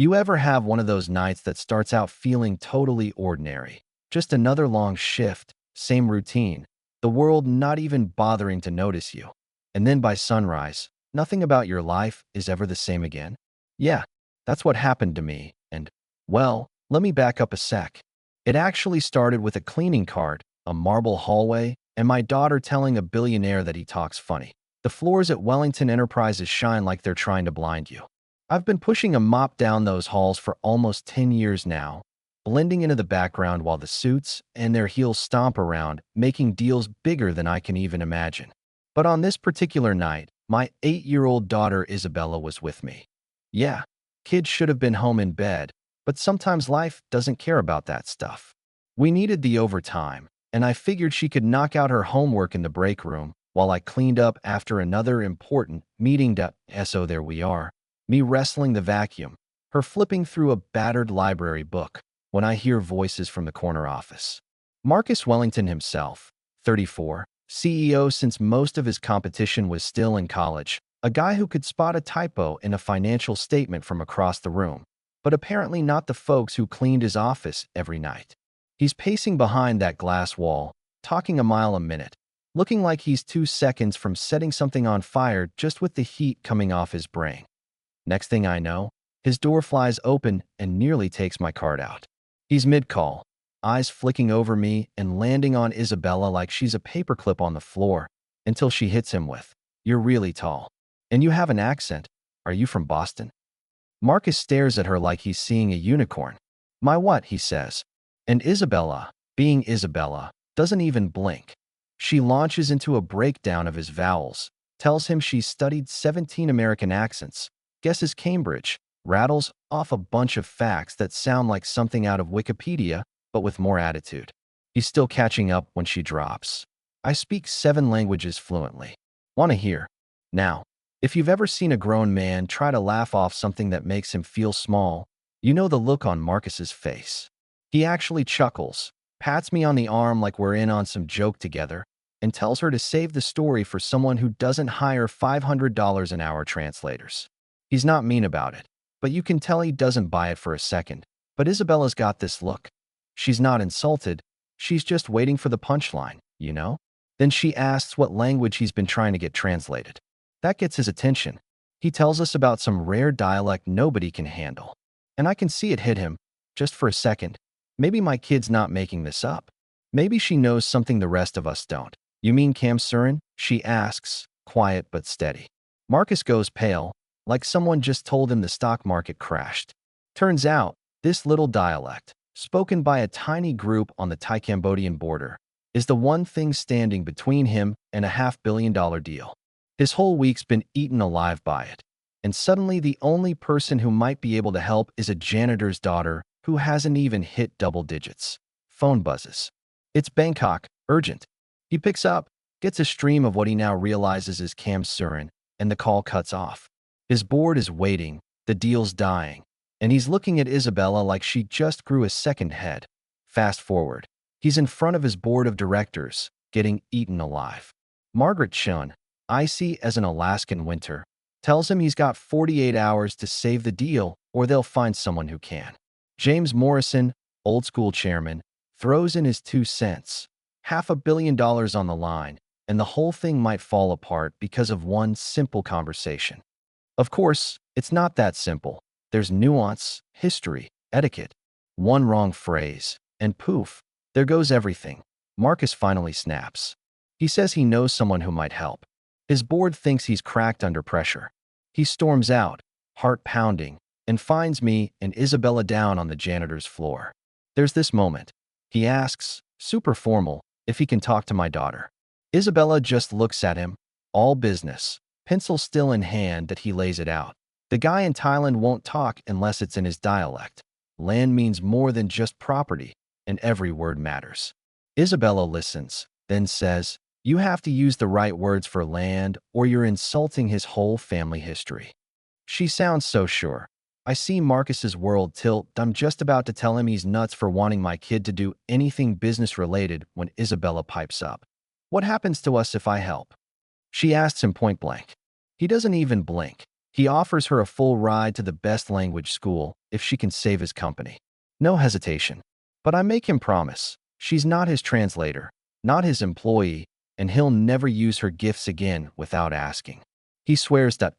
You ever have one of those nights that starts out feeling totally ordinary? Just another long shift, same routine, the world not even bothering to notice you. And then by sunrise, nothing about your life is ever the same again? Yeah, that's what happened to me. And, well, let me back up a sec. It actually started with a cleaning cart, a marble hallway, and my daughter telling a billionaire that he talks funny. The floors at Wellington Enterprises shine like they're trying to blind you. I've been pushing a mop down those halls for almost 10 years now, blending into the background while the suits and their heels stomp around, making deals bigger than I can even imagine. But on this particular night, my 8-year-old daughter Isabella was with me. Yeah, kids should have been home in bed, but sometimes life doesn't care about that stuff. We needed the overtime, and I figured she could knock out her homework in the break room while I cleaned up after another important meeting. So there we are, me wrestling the vacuum, her flipping through a battered library book, when I hear voices from the corner office. Marcus Wellington himself, 34, CEO since most of his competition was still in college, a guy who could spot a typo in a financial statement from across the room, but apparently not the folks who cleaned his office every night. He's pacing behind that glass wall, talking a mile a minute, looking like he's 2 seconds from setting something on fire just with the heat coming off his brain. Next thing I know, his door flies open and nearly takes my card out. He's mid-call, eyes flicking over me and landing on Isabella like she's a paperclip on the floor, until she hits him with, "You're really tall. And you have an accent. Are you from Boston?" Marcus stares at her like he's seeing a unicorn. "My what?" he says. And Isabella, being Isabella, doesn't even blink. She launches into a breakdown of his vowels, tells him she's studied 17 American accents, guesses Cambridge, rattles off a bunch of facts that sound like something out of Wikipedia, but with more attitude. He's still catching up when she drops. "I speak 7 languages fluently. Want to hear?" Now, if you've ever seen a grown man try to laugh off something that makes him feel small, you know the look on Marcus's face. He actually chuckles, pats me on the arm like we're in on some joke together, and tells her to save the story for someone who doesn't hire $500 an hour translators. He's not mean about it, but you can tell he doesn't buy it for a second. But Isabella's got this look. She's not insulted. She's just waiting for the punchline, you know? Then she asks what language he's been trying to get translated. That gets his attention. He tells us about some rare dialect nobody can handle. And I can see it hit him, just for a second. Maybe my kid's not making this up. Maybe she knows something the rest of us don't. "You mean Kamsurin?" she asks, quiet but steady. Marcus goes pale, like someone just told him the stock market crashed. Turns out, this little dialect, spoken by a tiny group on the Thai-Cambodian border, is the one thing standing between him and a $500 million deal. His whole week's been eaten alive by it. And suddenly the only person who might be able to help is a janitor's daughter who hasn't even hit double digits. Phone buzzes. It's Bangkok, urgent. He picks up, gets a stream of what he now realizes is Kamsurin, and the call cuts off. His board is waiting, the deal's dying, and he's looking at Isabella like she just grew a second head. Fast forward. He's in front of his board of directors, getting eaten alive. Margaret Chun, icy as an Alaskan winter, tells him he's got 48 hours to save the deal or they'll find someone who can. James Morrison, old school chairman, throws in his 2 cents. $500 million on the line, and the whole thing might fall apart because of one simple conversation. Of course, it's not that simple. There's nuance, history, etiquette. One wrong phrase, and poof, there goes everything. Marcus finally snaps. He says he knows someone who might help. His board thinks he's cracked under pressure. He storms out, heart pounding, and finds me and Isabella down on the janitor's floor. There's this moment. He asks, super formal, if he can talk to my daughter. Isabella just looks at him, all business, pencil still in hand that he lays it out. The guy in Thailand won't talk unless it's in his dialect. Land means more than just property, and every word matters. Isabella listens, then says, "You have to use the right words for land or you're insulting his whole family history." She sounds so sure. I see Marcus's world tilt. I'm just about to tell him he's nuts for wanting my kid to do anything business-related when Isabella pipes up. "What happens to us if I help?" She asks him point blank. He doesn't even blink. He offers her a full ride to the best language school if she can save his company. No hesitation. But I make him promise. She's not his translator, not his employee, and he'll never use her gifts again without asking. He swears that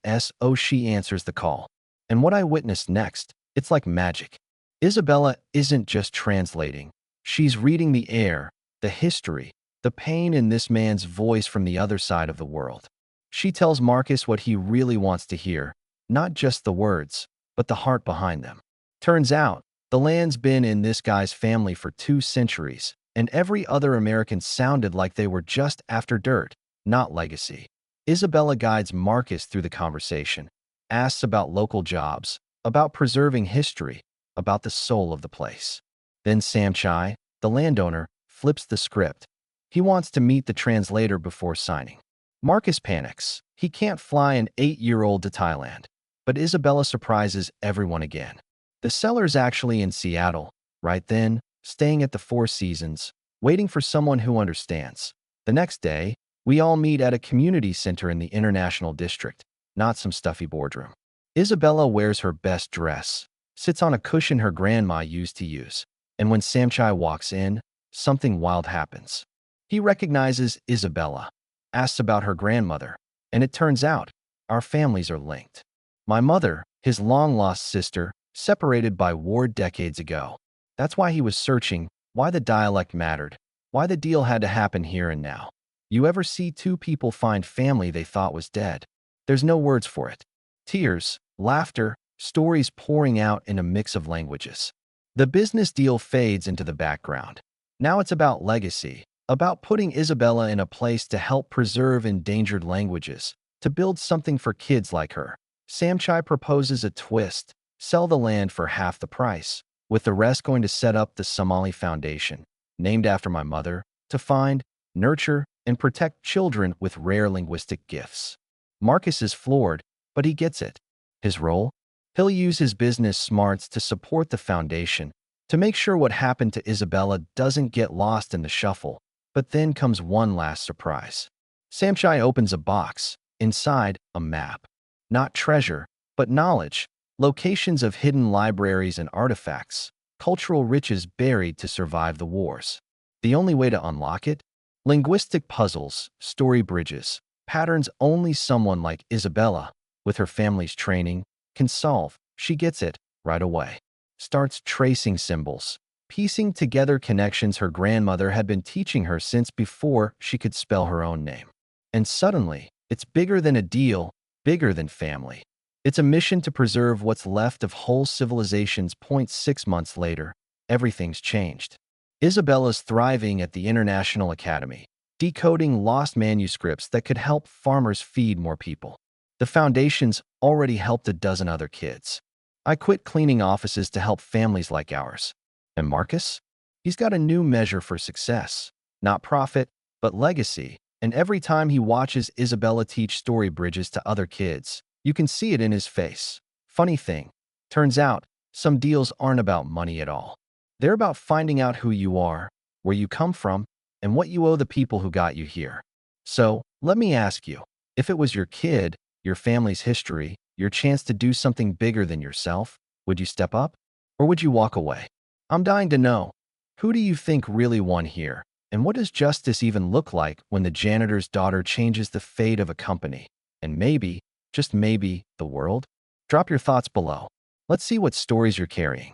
she answers the call. And what I witnessed next, it's like magic. Isabella isn't just translating. She's reading the air, the history, the pain in this man's voice from the other side of the world. She tells Marcus what he really wants to hear, not just the words, but the heart behind them. Turns out, the land's been in this guy's family for 2 centuries, and every other American sounded like they were just after dirt, not legacy. Isabella guides Marcus through the conversation, asks about local jobs, about preserving history, about the soul of the place. Then Samchai, the landowner, flips the script. He wants to meet the translator before signing. Marcus panics. He can't fly an 8-year-old to Thailand. But Isabella surprises everyone again. The seller's actually in Seattle, right then, staying at the Four Seasons, waiting for someone who understands. The next day, we all meet at a community center in the International District, not some stuffy boardroom. Isabella wears her best dress, sits on a cushion her grandma used to use, and when Samchai walks in, something wild happens. He recognizes Isabella, asks about her grandmother, and it turns out, our families are linked. My mother, his long-lost sister, separated by war decades ago. That's why he was searching, why the dialect mattered, why the deal had to happen here and now. You ever see two people find family they thought was dead? There's no words for it. Tears, laughter, stories pouring out in a mix of languages. The business deal fades into the background. Now it's about legacy, about putting Isabella in a place to help preserve endangered languages, to build something for kids like her. Samchai proposes a twist, sell the land for half the price, with the rest going to set up the Somali Foundation, named after my mother, to find, nurture, and protect children with rare linguistic gifts. Marcus is floored, but he gets it. His role? He'll use his business smarts to support the foundation, to make sure what happened to Isabella doesn't get lost in the shuffle. But then comes one last surprise. Samchai opens a box, inside, a map. Not treasure, but knowledge, locations of hidden libraries and artifacts, cultural riches buried to survive the wars. The only way to unlock it? Linguistic puzzles, story bridges, patterns only someone like Isabella, with her family's training, can solve. She gets it right away. Starts tracing symbols, piecing together connections her grandmother had been teaching her since before she could spell her own name. And suddenly, it's bigger than a deal, bigger than family. It's a mission to preserve what's left of whole civilizations. 6 months later, everything's changed. Isabella's thriving at the International Academy, decoding lost manuscripts that could help farmers feed more people. The foundation's already helped a dozen other kids. I quit cleaning offices to help families like ours. And Marcus? He's got a new measure for success. Not profit, but legacy. And every time he watches Isabella teach story bridges to other kids, you can see it in his face. Funny thing, turns out, some deals aren't about money at all. They're about finding out who you are, where you come from, and what you owe the people who got you here. So, let me ask you, if it was your kid, your family's history, your chance to do something bigger than yourself, would you step up? Or would you walk away? I'm dying to know. Who do you think really won here? And what does justice even look like when the janitor's daughter changes the fate of a company? And maybe, just maybe, the world? Drop your thoughts below. Let's see what stories you're carrying.